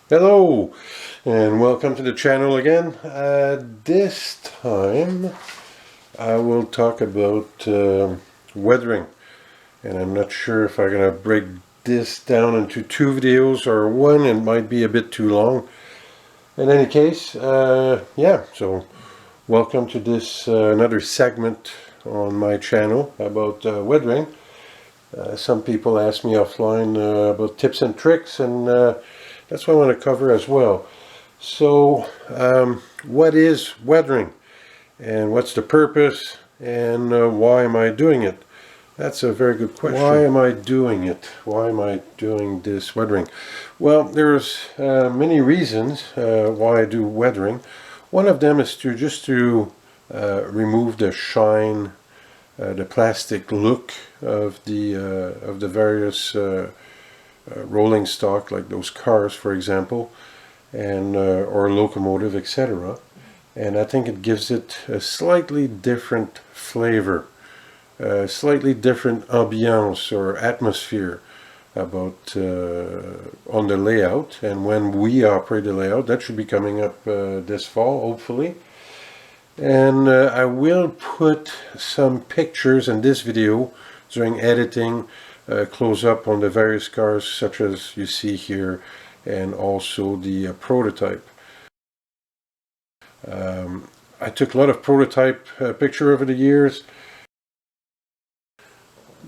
Hello and welcome to the channel again. This time I will talk about weathering, and I'm not sure if I'm going to break this down into two videos or one. It might be a bit too long. In any case, yeah, so welcome to this another segment on my channel about weathering. Some people ask me offline about tips and tricks, and that's what I want to cover as well. So, what is weathering, and what's the purpose, and why am I doing it? That's a very good question. Why am I doing it? Why am I doing this weathering? Well, there's many reasons why I do weathering. One of them is to remove the shine, the plastic look of the various rolling stock, like those cars, for example, and or locomotive, etc. And I think it gives it a slightly different flavor, a slightly different ambiance or atmosphere about on the layout. And when we operate the layout, that should be coming up this fall, hopefully. And I will put some pictures in this video during editing, close up on the various cars such as you see here, and also the prototype. I took a lot of prototype picture over the years,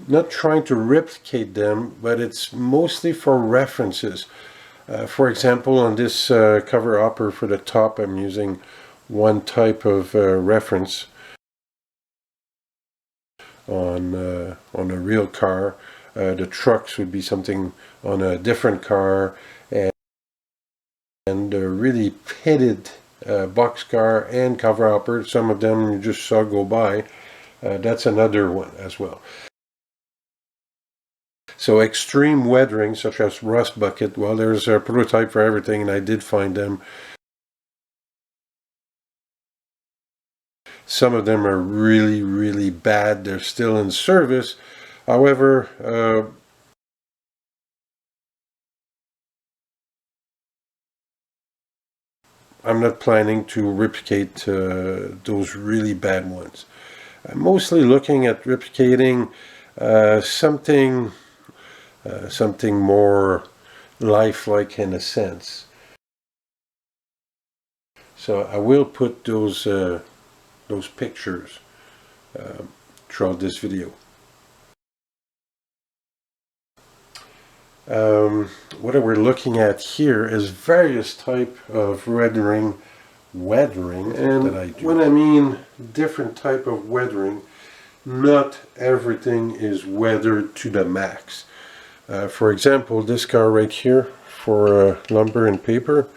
not trying to replicate them, but it's mostly for references. For example, on this cover upper for the top, I'm using one type of reference on a real car. The trucks would be something on a different car, and a really pitted boxcar and cover upper. Some of them you just saw go by. That's another one as well. So extreme weathering, such as rust bucket, well, there's a prototype for everything, and I did find them. Some of them are really, really bad. They're still in service. However, I'm not planning to replicate those really bad ones. I'm mostly looking at replicating something more lifelike in a sense. So I will put those pictures throughout this video. What we're looking at here is various type of weathering and that I do. When I mean different type of weathering, not everything is weathered to the max. For example, this car right here for lumber and paper,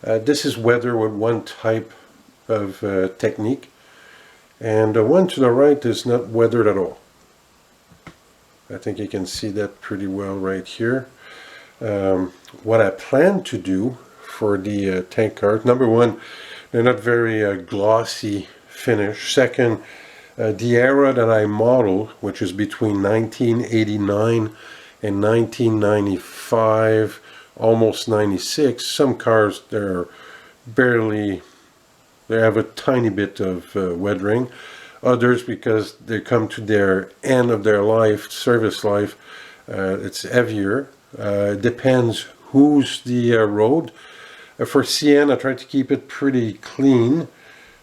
this is weathered with one type of technique, and the one to the right is not weathered at all. I think you can see that pretty well right here. What I plan to do for the tank cars, number one, they're not very glossy finish. Second, the era that I model, which is between 1989 and 1995, almost 96, some cars they have a tiny bit of weathering. Others, because they come to their end of their life, service life, it's heavier. Depends who's the road. For CN, I try to keep it pretty clean,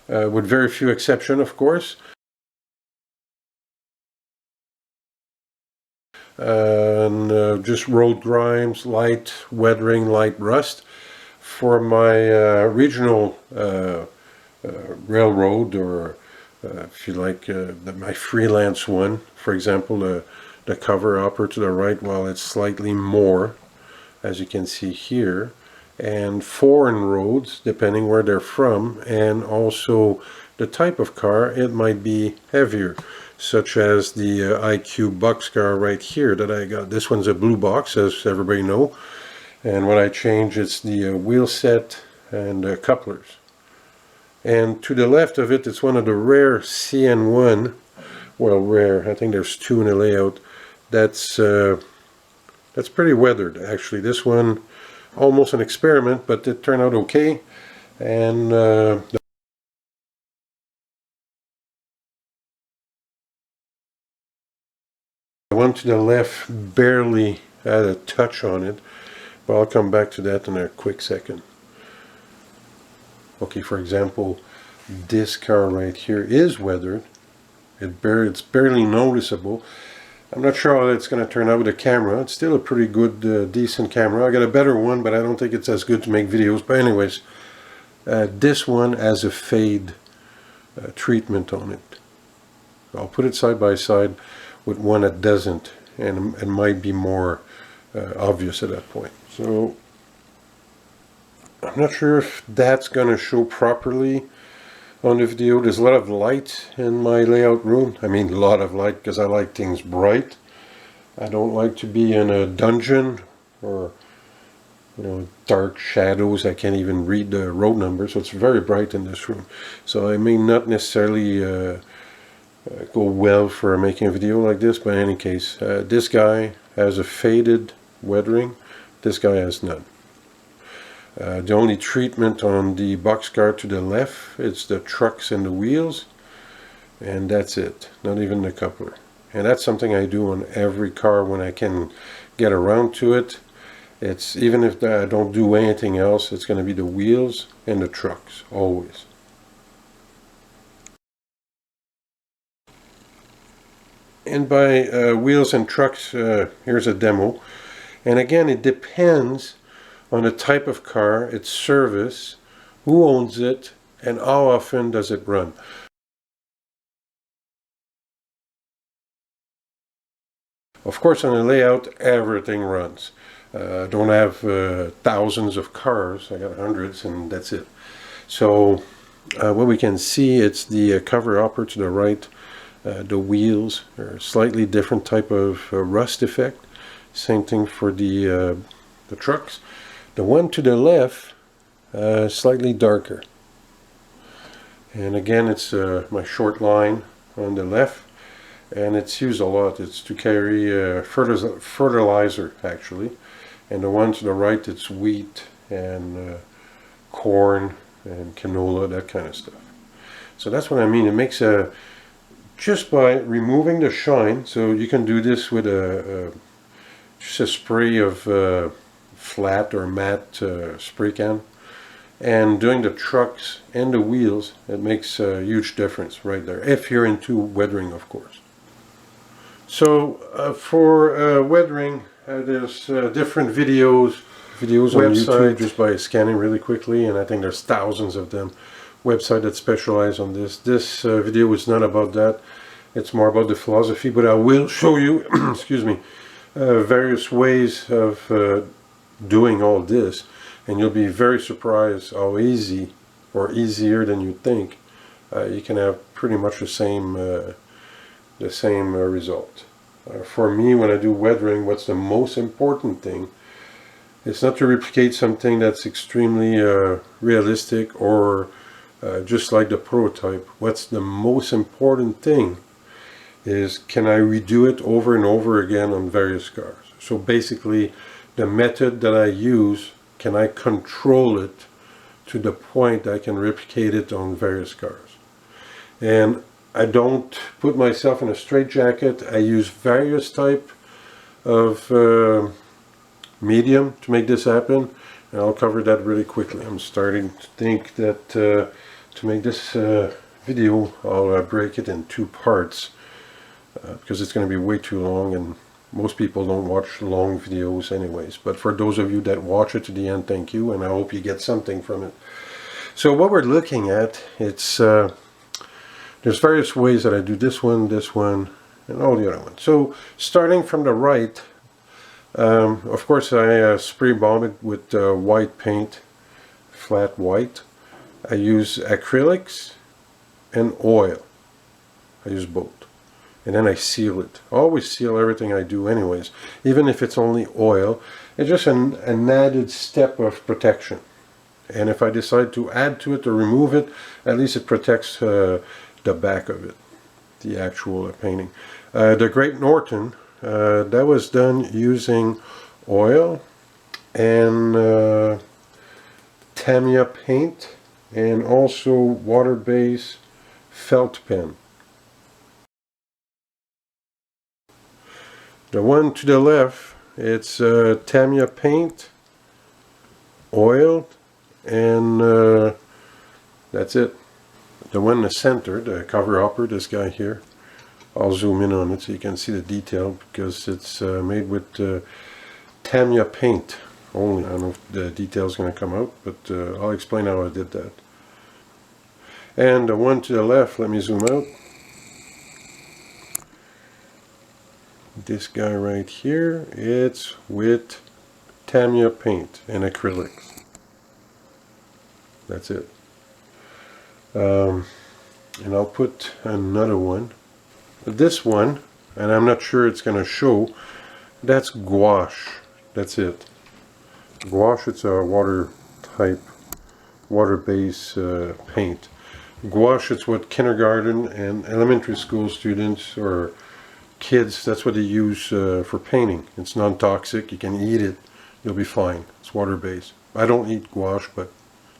with very few exceptions, of course. And just road grimes, light weathering, light rust. For my regional railroad, or if you like, my freelance one, for example, the cover upper to the right, well, it's slightly more, as you can see here. And foreign roads, depending where they're from, and also the type of car, it might be heavier, such as the IQ boxcar right here that I got. This one's a blue box, as everybody know. And what I change is the wheel set and couplers. And to the left of it, it's one of the rare CN1, well, rare, I think there's two in the layout, that's pretty weathered, actually. This one almost an experiment, but it turned out okay. And the one to the left barely had a touch on it, but I'll come back to that in a quick second. Okay, for example, this car right here is weathered. It's barely noticeable. I'm not sure how it's going to turn out with the camera. It's still a pretty good, decent camera. I got a better one, but I don't think it's as good to make videos. But anyways, this one has a fade treatment on it. I'll put it side by side with one that doesn't, and it might be more obvious at that point. So I'm not sure if that's going to show properly on the video. There's a lot of light in my layout room. I mean, a lot of light because I like things bright. I don't like to be in a dungeon or, you know, dark shadows. I can't even read the road number, so it's very bright in this room. So I may not necessarily go well for making a video like this, but in any case, this guy has a faded weathering. This guy has none. The only treatment on the boxcar to the left is the trucks and the wheels, and that's it, not even the coupler. And that's something I do on every car when I can get around to it. It's even if I don't do anything else, it's going to be the wheels and the trucks, always. And by wheels and trucks, here's a demo. And again, it depends on the type of car, its service, who owns it, and how often does it run. Of course, on the layout, everything runs. I don't have thousands of cars, I got hundreds, and that's it. So what we can see, it's the cover upper to the right, the wheels are a slightly different type of rust effect. Same thing for the trucks. The one to the left, slightly darker. And again, it's my short line on the left, and it's used a lot. It's to carry fertilizer, actually. And the one to the right, it's wheat and corn and canola, that kind of stuff. So that's what I mean. It makes just by removing the shine, so you can do this with just a spray of flat or matte spray can, and doing the trucks and the wheels, it makes a huge difference right there, if you're into weathering, of course. So for weathering, there's different videos on YouTube just by scanning really quickly, and I think there's thousands of them, websites that specialize on this. This video is not about that, it's more about the philosophy, but I will show you excuse me, various ways of doing all this, and you'll be very surprised how easy, or easier than you think, you can have pretty much the same result. For me, when I do weathering, what's the most important thing? It's not to replicate something that's extremely realistic or just like the prototype. What's the most important thing is, can I redo it over and over again on various cars? So basically, the method that I use, can I control it to the point I can replicate it on various cars? And I don't put myself in a straitjacket. I use various type of medium to make this happen, and I'll cover that really quickly. I'm starting to think that to make this video, I'll break it in 2 parts because it's going to be way too long, and most people don't watch long videos anyways. But for those of you that watch it to the end, thank you, and I hope you get something from it. So what we're looking at, it's there's various ways that I do this one, and all the other ones. So starting from the right, of course I spray bomb it with white paint, flat white. I use acrylics and oil. I use both. And then I seal it. I always seal everything I do anyways, even if it's only oil. It's just an added step of protection. And if I decide to add to it or remove it, at least it protects the back of it, the actual painting. The Great Norton, that was done using oil and Tamiya paint, and also water-based felt pen. The one to the left, it's Tamiya paint, oil, and that's it. The one in the center, the cover upper, this guy here, I'll zoom in on it so you can see the detail, because it's made with Tamiya paint only. I don't know if the detail's going to come out, but I'll explain how I did that. And the one to the left, let me zoom out. This guy right here, it's with Tamiya paint and acrylics. That's it. And I'll put another one. This one, and I'm not sure it's going to show, that's gouache. That's it. Gouache, it's a water type, water-based paint. Gouache, it's what kindergarten and elementary school students or kids, that's what they use for painting. It's non-toxic, you can eat it, you'll be fine. It's water-based. I don't eat gouache, but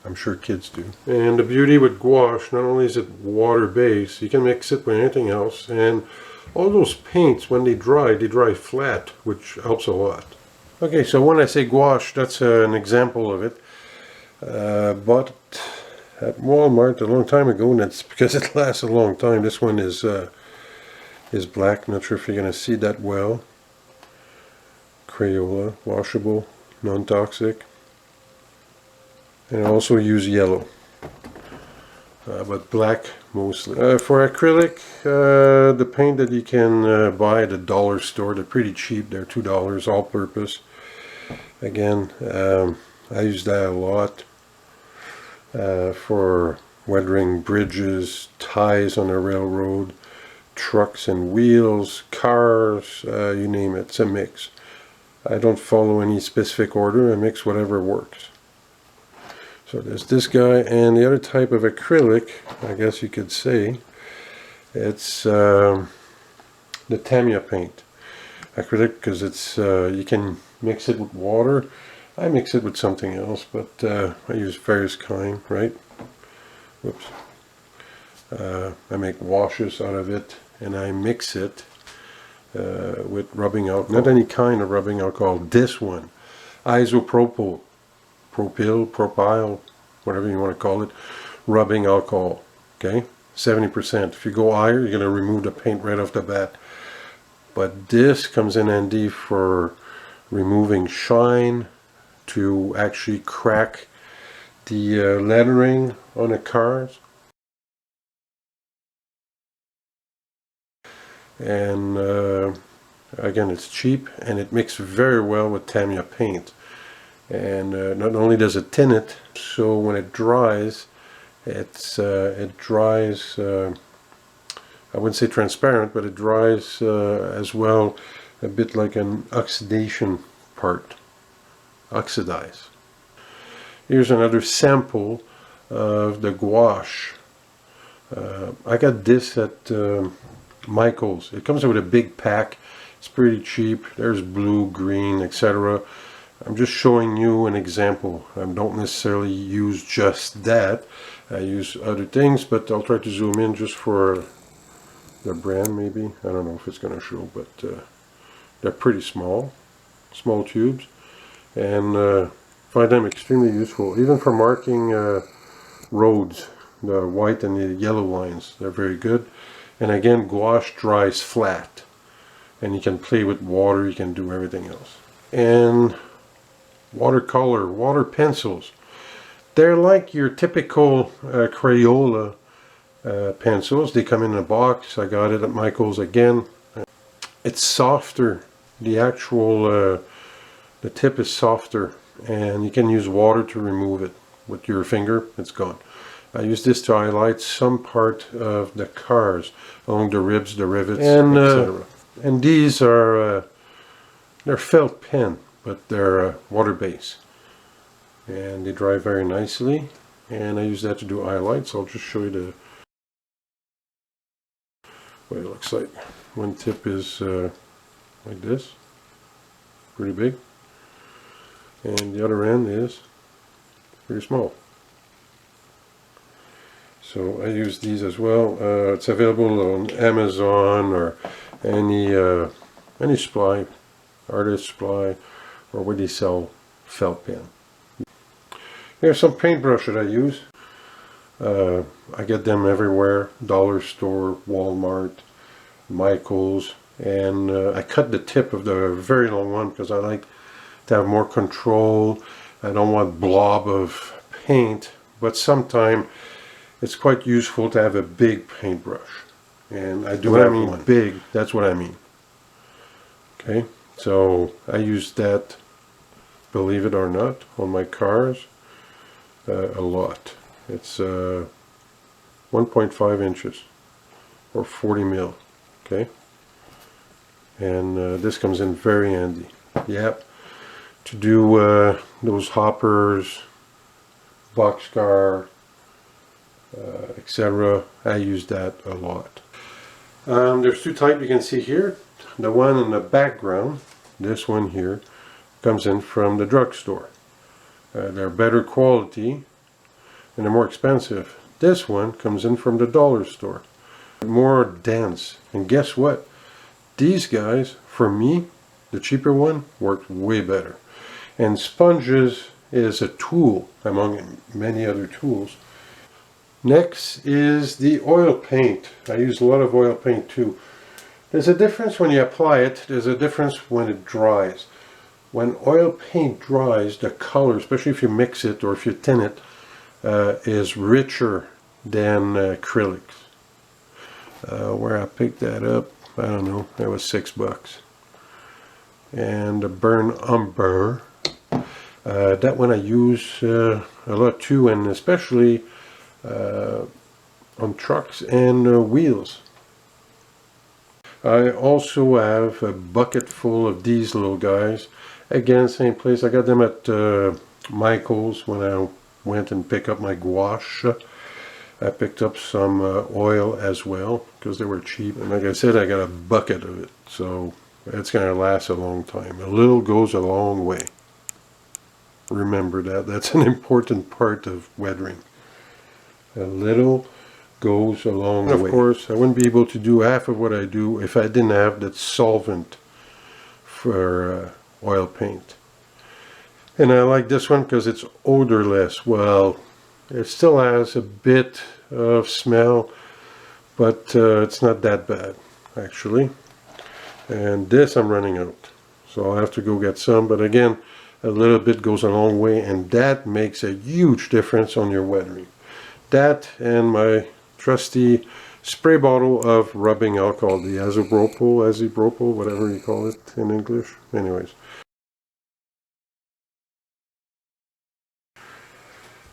I'm sure kids do. And the beauty with gouache, not only is it water-based, you can mix it with anything else, and all those paints, when they dry flat, which helps a lot. Okay, so when I say gouache, that's an example of it. Bought at Walmart a long time ago, and that's because it lasts a long time. This one is black. Not sure if you're going to see that well. Crayola, washable, non-toxic. And I also use yellow, but black mostly. For acrylic, the paint that you can buy at the dollar store, they're pretty cheap. They're $2 all-purpose. Again, I use that a lot for weathering bridges, ties on a railroad, trucks and wheels, cars, you name it. It's a mix. I don't follow any specific order. I mix whatever works. So there's this guy, and the other type of acrylic, I guess you could say, it's the Tamiya paint. Acrylic, because it's you can mix it with water. I mix it with something else, but I use various kind, right? Whoops. I make washes out of it, and I mix it with rubbing alcohol. Not any kind of rubbing alcohol. This one, isopropyl. Propyl, whatever you want to call it, rubbing alcohol, okay? 70%. If you go higher, you're going to remove the paint right off the bat. But this comes in handy for removing shine, to actually crack the lettering on the cars. And again, it's cheap, and it mixes very well with Tamiya paint. And not only does it tint it, so when it dries, it dries, I wouldn't say transparent, but it dries as well, a bit like an oxidation part, oxidize. Here's another sample of the gouache. I got this at Michael's. It comes with a big pack. It's pretty cheap. There's blue, green, etc. I'm just showing you an example. I don't necessarily use just that. I use other things, but I'll try to zoom in just for the brand maybe. I don't know if it's going to show, but they're pretty small tubes, and find them extremely useful, even for marking roads, the white and the yellow lines. They're very good. And again, gouache dries flat, and you can play with water, you can do everything else. And watercolor, water pencils. They're like your typical Crayola pencils. They come in a box. I got it at Michael's again. It's softer. The actual, the tip is softer, and you can use water to remove it. With your finger, it's gone. I use this to highlight some part of the cars, along the ribs, the rivets, etc. And these are, they're felt pen, but they're water-based, and they dry very nicely, and I use that to do highlights. I'll just show you what it looks like. One tip is like this, pretty big. and the other end is pretty small. So I use these as well. It's available on Amazon or any supply, artist supply, or where they sell felt pen. Here's some paintbrush that I use. I get them everywhere, dollar store, Walmart, Michael's, and I cut the tip of the very long one because I like to have more control. I don't want blob of paint, but sometimes it's quite useful to have a big paintbrush. And I do have one. Big, that's what I mean. Okay, so I use that, believe it or not, on my cars a lot. It's 1.5 inches or 40 mil. Okay, and this comes in very handy. Yep, to do those hoppers, boxcar, etc. I use that a lot. There's two types you can see here. The one in the background, this one here, comes in from the drugstore. They're better quality and they're more expensive. This one comes in from the dollar store. More dense. And guess what? These guys, for me, the cheaper one, worked way better. And sponges is a tool among many other tools. Next is the oil paint. I use a lot of oil paint too. There's a difference when you apply it, there's a difference when it dries. When oil paint dries, the color, especially if you mix it or if you tin it, is richer than acrylics. Where I picked that up, I don't know, that was $6. And the burn umber, that one I use a lot too, and especially on trucks and wheels. I also have a bucket full of these little guys. Again, same place. I got them at Michael's when I went and picked up my gouache. I picked up some oil as well because they were cheap. And like I said, I got a bucket of it. So it's going to last a long time. A little goes a long way. Remember that. That's an important part of weathering. A little goes a long way. Of course, I wouldn't be able to do half of what I do if I didn't have that solvent for oil paint. And I like this one because it's odorless. Well, it still has a bit of smell, but it's not that bad, actually. And this I'm running out, so I'll have to go get some. But again, a little bit goes a long way, and that makes a huge difference on your weathering. That and my trusty spray bottle of rubbing alcohol, the azopropyl, whatever you call it in English. Anyways.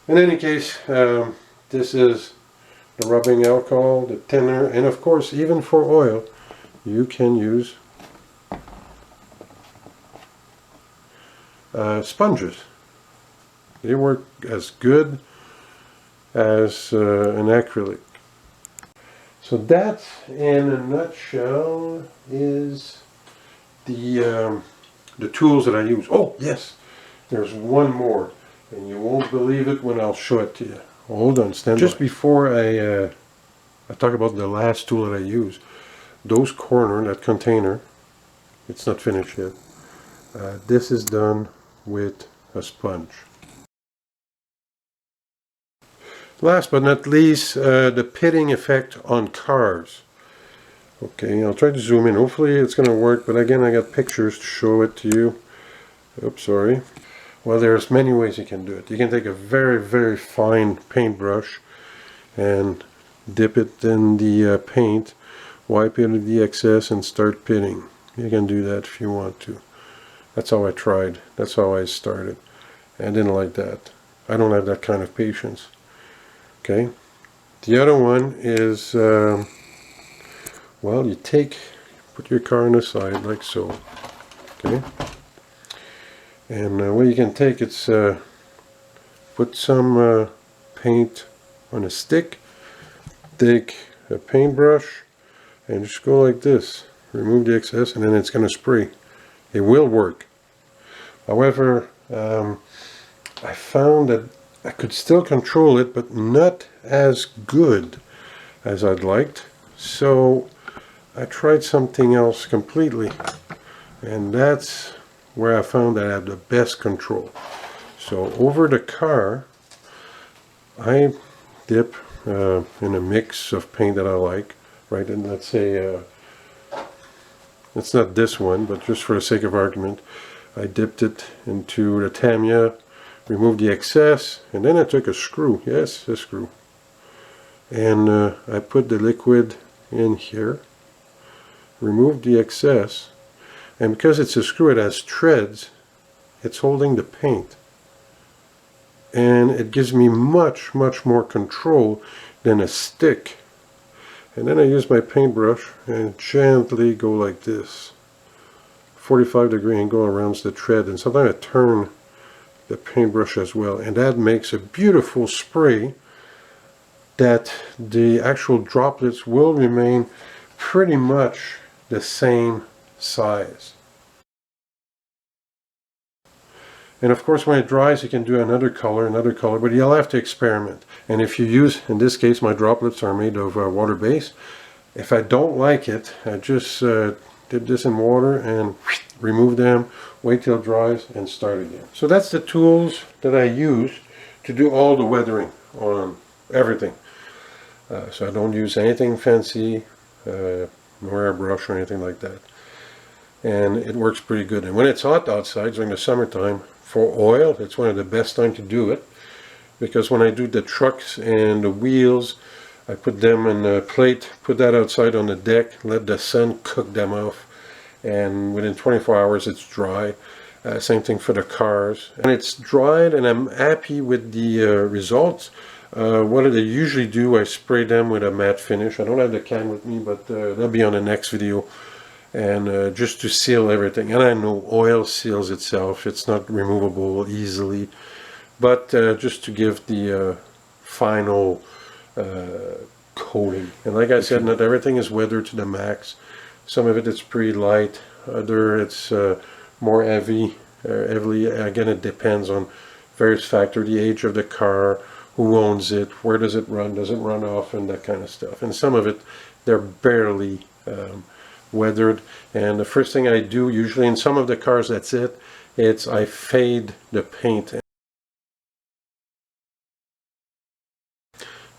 In any case, this is the rubbing alcohol, the thinner, and of course, even for oil, you can use sponges. They work as good as an acrylic. So that, in a nutshell, is the tools that I use. Oh yes, there's one more, and you won't believe it when I'll show it to you. Hold on, stand by. Just before I talk about the last tool that I use, those corner, that container, it's not finished yet. This is done with a sponge. Last but not least, the pitting effect on cars. Okay, I'll try to zoom in. Hopefully it's going to work, but again, I got pictures to show it to you. Oops, sorry. Well, there's many ways you can do it. You can take a very, very fine paintbrush and dip it in the paint, wipe it of the excess, and start pitting. You can do that if you want to. That's how I tried. That's how I started. I didn't like that. I don't have that kind of patience. Okay. The other one is, well, you put your car on the side like so. Okay. And what you can take, it's put some paint on a stick, take a paintbrush, and just go like this. Remove the excess, and then it's going to spray. It will work. However, I found that I could still control it, but not as good as I'd liked. So I tried something else completely, and that's where I found that I had the best control. So over the car, I dip in a mix of paint that I like, right? And let's say it's not this one, but just for the sake of argument, I dipped it into the Tamiya, removed the excess, and then I took a screw, yes, a screw, and I put the liquid in here, removed the excess, and because it's a screw, it has threads, it's holding the paint, and it gives me much more control than a stick. And then I use my paintbrush and gently go like this, 45 degree angle around the thread, and sometimes I turn the paintbrush as well, and that makes a beautiful spray that the actual droplets will remain pretty much the same size. And of course when it dries you can do another color, but you'll have to experiment. And if you use, in this case my droplets are made of water base, if I don't like it, I just dip this in water and remove them, wait till it dries, and start again. So that's the tools that I use to do all the weathering on everything. So I don't use anything fancy, nor a brush or anything like that. And it works pretty good. And when it's hot outside during the summertime, for oil, it's one of the best time to do it. Because when I do the trucks and the wheels, I put them in a plate, put that outside on the deck, let the sun cook them off, and within 24 hours it's dry. Same thing for the cars. And it's dried and I'm happy with the results. What I usually do, I spray them with a matte finish. I don't have the can with me, but that'll be on the next video. And just to seal everything. And I know oil seals itself, it's not removable easily. But just to give the final coating. And like I said, not everything is weathered to the max. Some of it is pretty light, other it's more heavily. Again, it depends on various factors, the age of the car, who owns it, where does it run off, and that kind of stuff. And some of it, they're barely weathered. And the first thing I do, usually in some of the cars, that's it, it's I fade the paint.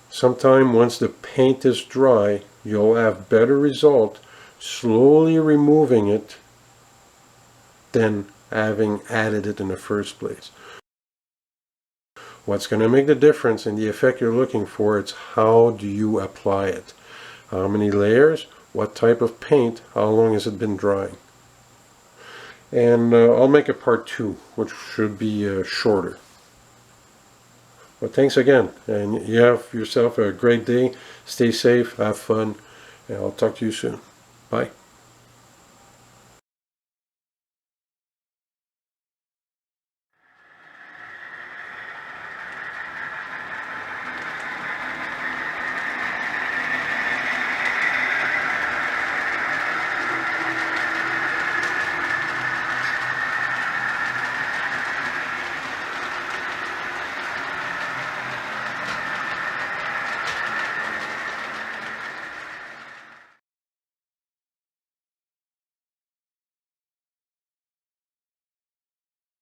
Sometime once the paint is dry, you'll have better result slowly removing it than having added it in the first place. What's going to make the difference in the effect you're looking for, it's how do you apply it. How many layers, what type of paint, how long has it been drying. And I'll make a part 2, which should be shorter. But thanks again, and you have yourself a great day. Stay safe, have fun, and I'll talk to you soon. Bye.